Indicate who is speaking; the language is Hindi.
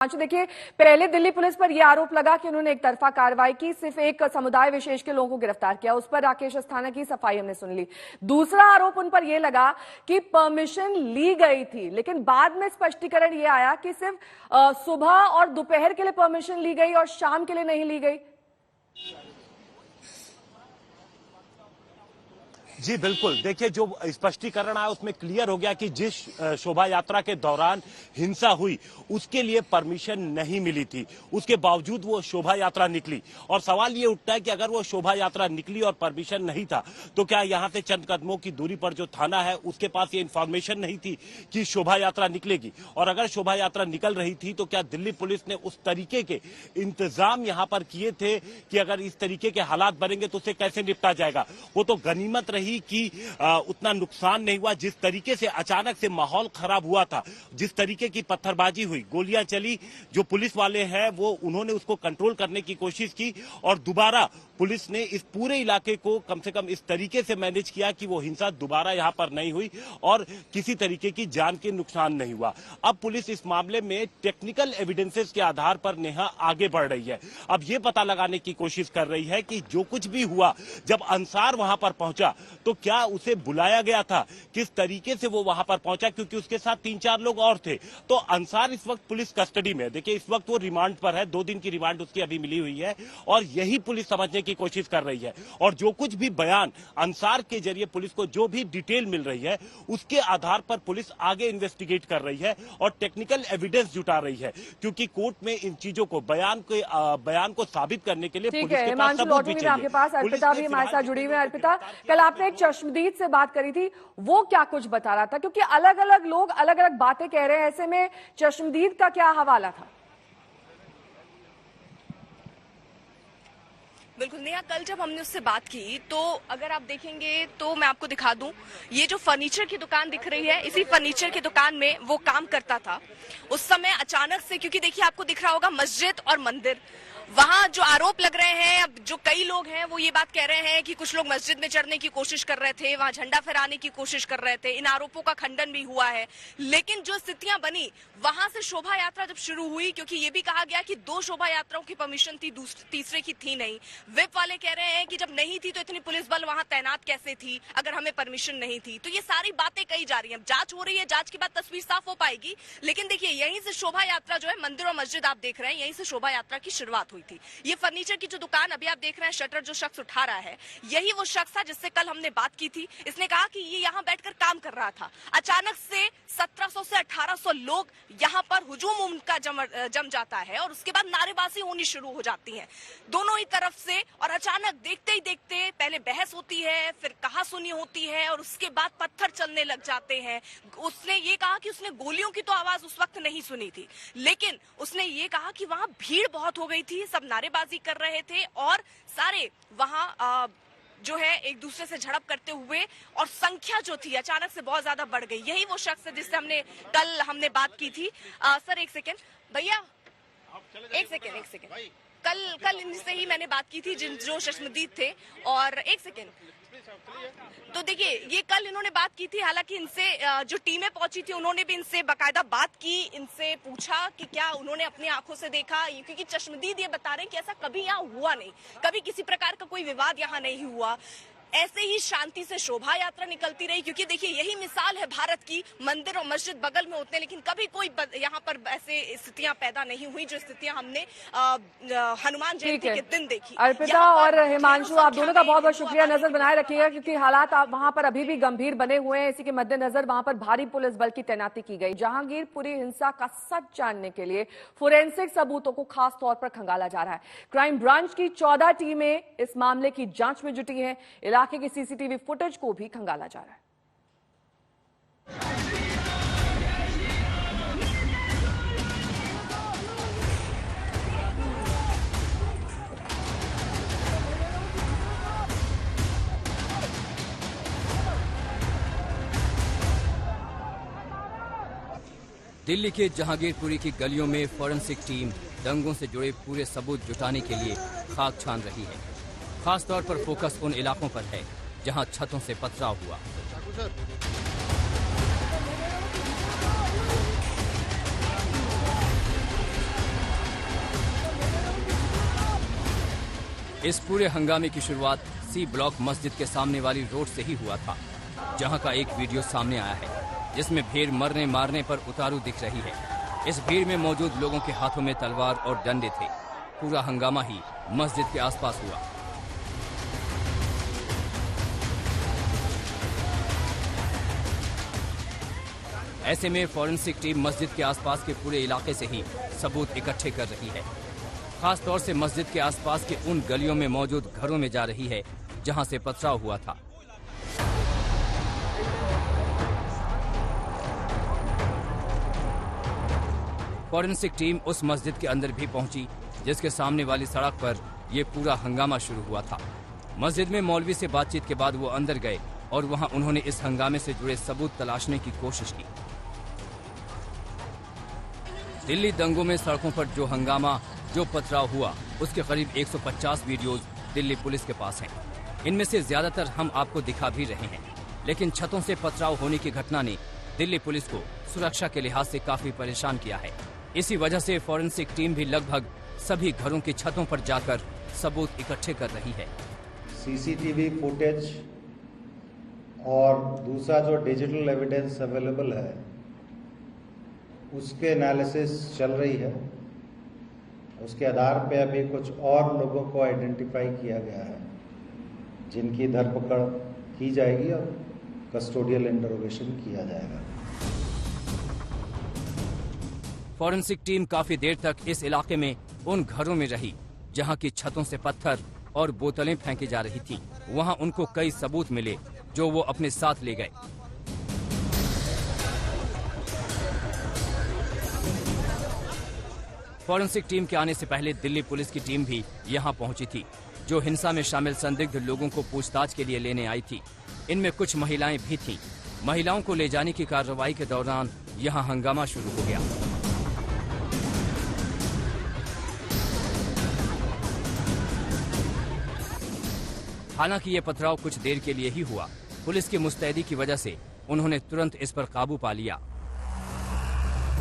Speaker 1: देखिए, पहले दिल्ली पुलिस पर यह आरोप लगा कि उन्होंने एक तरफा कार्रवाई की, सिर्फ एक समुदाय विशेष के लोगों को गिरफ्तार किया। उस पर राकेश अस्थाना की सफाई हमने सुन ली। दूसरा आरोप उन पर यह लगा कि परमिशन ली गई थी, लेकिन बाद में स्पष्टीकरण यह आया कि सिर्फ सुबह और दोपहर के लिए परमिशन ली गई और शाम के लिए नहीं ली गई।
Speaker 2: जी बिल्कुल, देखिए जो स्पष्टीकरण आया उसमें क्लियर हो गया कि जिस शोभा यात्रा के दौरान हिंसा हुई उसके लिए परमिशन नहीं मिली थी, उसके बावजूद वो शोभा यात्रा निकली। और सवाल ये उठता है कि अगर वो शोभा यात्रा निकली और परमिशन नहीं था तो क्या यहाँ से चंद कदमों की दूरी पर जो थाना है उसके पास ये इंफॉर्मेशन नहीं थी कि शोभा यात्रा निकलेगी? और अगर शोभा यात्रा निकल रही थी तो क्या दिल्ली पुलिस ने उस तरीके के इंतजाम यहाँ पर किए थे कि अगर इस तरीके के हालात बनेंगे तो उसे कैसे निपटा जाएगा? वो तो गनीमत रही कि उतना नुकसान नहीं हुआ। जिस तरीके से अचानक से माहौल खराब हुआ था, जिस तरीके की पत्थरबाजी हुई, गोलियां चली, जो पुलिस वाले हैं वो उन्होंने उसको कंट्रोल करने की कोशिश की और दोबारा पुलिस ने इस पूरे इलाके को कम से कम इस तरीके से मैनेज किया कि वो हिंसा दोबारा यहां पर नहीं हुई और किसी तरीके की जान के नुकसान नहीं हुआ। अब पुलिस इस मामले में टेक्निकल एविडेंसेस के आधार पर नेहा आगे बढ़ रही है। अब ये पता लगाने की कोशिश कर रही है कि जो कुछ भी हुआ, जब अंसार वहां पर पहुंचा तो क्या उसे बुलाया गया था, किस तरीके से वो वहां पर पहुंचा, क्योंकि उसके साथ 3-4 लोग और थे। तो अंसार इस वक्त पुलिस कस्टडी में, देखिए इस वक्त वो रिमांड पर है, 2 दिन की रिमांड उसकी अभी मिली हुई है और यही पुलिस समझने की कोशिश कर रही है। और जो कुछ भी बयान अंसार के जरिए पुलिस को जो भी डिटेल मिल रही है उसके आधार पर पुलिस आगे इन्वेस्टिगेट कर रही है और टेक्निकल एविडेंस जुटा रही है, क्योंकि कोर्ट में इन चीजों को बयान को साबित करने के लिए पुलिस के पास सबूत भी चाहिए।
Speaker 1: आपके पास अर्पिता भी हमारे साथ जुड़ी हुई है। अर्पिता, कल आपने एक चश्मदीद से बात करी थी, वो क्या कुछ बता रहा था? क्योंकि अलग अलग लोग अलग अलग बातें कह रहे हैं, ऐसे में चश्मदीद का क्या हवाला था?
Speaker 3: बिल्कुल नेहा, कल जब हमने उससे बात की तो अगर आप देखेंगे तो मैं आपको दिखा दूं, ये जो फर्नीचर की दुकान दिख रही है, इसी फर्नीचर की दुकान में वो काम करता था। उस समय अचानक से, क्योंकि देखिए आपको दिख रहा होगा मस्जिद और मंदिर, वहां जो आरोप लग रहे हैं, अब जो कई लोग हैं वो ये बात कह रहे हैं कि कुछ लोग मस्जिद में चढ़ने की कोशिश कर रहे थे, वहां झंडा फहराने की कोशिश कर रहे थे। इन आरोपों का खंडन भी हुआ है, लेकिन जो स्थितियां बनी वहां से शोभा यात्रा जब शुरू हुई, क्योंकि ये भी कहा गया कि 2 शोभा यात्राओं की परमिशन थी, तीसरे की थी नहीं। विप वाले कह रहे हैं कि जब नहीं थी तो इतनी पुलिस बल वहां तैनात कैसे थी अगर हमें परमिशन नहीं थी? तो ये सारी बातें कही जा रही है, जांच हो रही है, जांच के बाद तस्वीर साफ हो पाएगी। लेकिन देखिए यहीं से शोभा यात्रा जो है, मंदिर और मस्जिद आप देख रहे हैं, यहीं से शोभा यात्रा की शुरुआत हुई थी। ये फर्नीचर की जो दुकान अभी आप देख रहे हैं, शटर जो शख्स उठा रहा है, यही वो शख्स था जिससे कल हमने बात की थी। इसने कहा कि ये यहाँ बैठकर काम कर रहा था। अचानक से 1700 से 1800 लोग यहाँ पर हुजूम उनका जम जाता है और उसके बाद नारेबाजी होनी शुरू हो जाती है दोनों ही तरफ से। और अचानक देखते ही देखते पहले बहस होती है, फिर कहासुनी होती है और उसके बाद पत्थर चलने लग जाते हैं। उसने ये कहा कि उसने गोलियों की तो आवाज उस वक्त नहीं सुनी थी, लेकिन उसने ये कहा कि वहां भीड़ बहुत हो गई थी, सब नारेबाजी कर रहे थे और सारे वहां जो है एक दूसरे से झड़प करते हुए, और संख्या जो थी अचानक से बहुत ज्यादा बढ़ गई। यही वो शख्स है जिससे हमने बात की थी। सर एक सेकेंड भैया, एक सेकेंड कल इनसे ही मैंने बात की थी जो चश्मदीद थे। और एक सेकेंड, तो देखिए ये कल इन्होंने बात की थी, हालांकि इनसे जो टीमें पहुंची थी उन्होंने भी इनसे बाकायदा बात की, इनसे पूछा कि क्या उन्होंने अपनी आंखों से देखा, क्योंकि चश्मदीद ये बता रहे हैं कि ऐसा कभी यहाँ हुआ नहीं, कभी किसी प्रकार का कोई विवाद यहाँ नहीं हुआ, ऐसे ही शांति से शोभा यात्रा निकलती रही। क्योंकि देखिए यही मिसाल है भारत की, मंदिर और मस्जिद बगल में होते हैं लेकिन कभी कोई यहाँ पर ऐसे स्थितियां पैदा नहीं हुई जो स्थितियां हमने हनुमान जयंती के दिन देखी।
Speaker 1: अर्पिता और हिमांशु, आप दोनों का बहुत बहुत शुक्रिया। नजर बनाए रखिएगा क्योंकि हालात वहां पर अभी भी गंभीर बने हुए हैं। इसी के मद्देनजर वहां पर भारी पुलिस बल की तैनाती की गई। जहांगीरपुरी हिंसा का सच जानने के लिए फोरेंसिक सबूतों को खास तौर पर खंगाला जा रहा है। क्राइम ब्रांच की 14 टीमें इस मामले की जांच में जुटी हैं। इलाके की सीसीटीवी फुटेज को भी खंगाला जा रहा है।
Speaker 4: दिल्ली के जहांगीरपुरी की गलियों में फोरेंसिक टीम दंगों से जुड़े पूरे सबूत जुटाने के लिए खाक छान रही है। खास तौर पर फोकस उन इलाकों पर है जहां छतों से पथराव हुआ। इस पूरे हंगामे की शुरुआत सी ब्लॉक मस्जिद के सामने वाली रोड से ही हुआ था, जहां का एक वीडियो सामने आया है जिसमें भीड़ मरने मारने पर उतारू दिख रही है। इस भीड़ में मौजूद लोगों के हाथों में तलवार और डंडे थे। पूरा हंगामा ही मस्जिद के आसपास हुआ। ऐसे में फॉरेंसिक टीम मस्जिद के आसपास के पूरे इलाके से ही सबूत इकट्ठे कर रही है। खास तौर से मस्जिद के आसपास के उन गलियों में मौजूद घरों में जा रही है जहां से पथराव हुआ था। फॉरेंसिक टीम उस मस्जिद के अंदर भी पहुंची जिसके सामने वाली सड़क पर यह पूरा हंगामा शुरू हुआ था। मस्जिद में मौलवी से बातचीत के बाद वो अंदर गए और वहां उन्होंने इस हंगामे से जुड़े सबूत तलाशने की कोशिश की। दिल्ली दंगों में सड़कों पर जो हंगामा, जो पथराव हुआ, उसके करीब 150 वीडियोज दिल्ली पुलिस के पास हैं। इनमें से ज्यादातर हम आपको दिखा भी रहे हैं, लेकिन छतों से पथराव होने की घटना ने दिल्ली पुलिस को सुरक्षा के लिहाज से काफी परेशान किया है। इसी वजह से फॉरेंसिक टीम भी लगभग सभी घरों की छतों पर जाकर सबूत इकट्ठे कर रही है।
Speaker 5: सीसीटीवी फुटेज और दूसरा जो डिजिटल एविडेंस अवेलेबल है उसके एनालिसिस चल रही है। उसके आधार पे अभी कुछ और लोगों को आइडेंटिफाई किया गया है जिनकी धरपकड़ की जाएगी और कस्टोडियल इंटरोगेशन किया जाएगा।
Speaker 4: फॉरेंसिक टीम काफी देर तक इस इलाके में उन घरों में रही जहां की छतों से पत्थर और बोतलें फेंकी जा रही थी। वहां उनको कई सबूत मिले जो वो अपने साथ ले गए। फॉरेंसिक टीम के आने से पहले दिल्ली पुलिस की टीम भी यहां पहुंची थी, जो हिंसा में शामिल संदिग्ध लोगों को पूछताछ के लिए लेने आई थी। इनमें कुछ महिलाएं भी थीं। महिलाओं को ले जाने की कार्रवाई के दौरान यहां हंगामा शुरू हो गया। हालांकि ये पथराव कुछ देर के लिए ही हुआ। पुलिस की मुस्तैदी की वजह से उन्होंने तुरंत इस पर काबू पा लिया।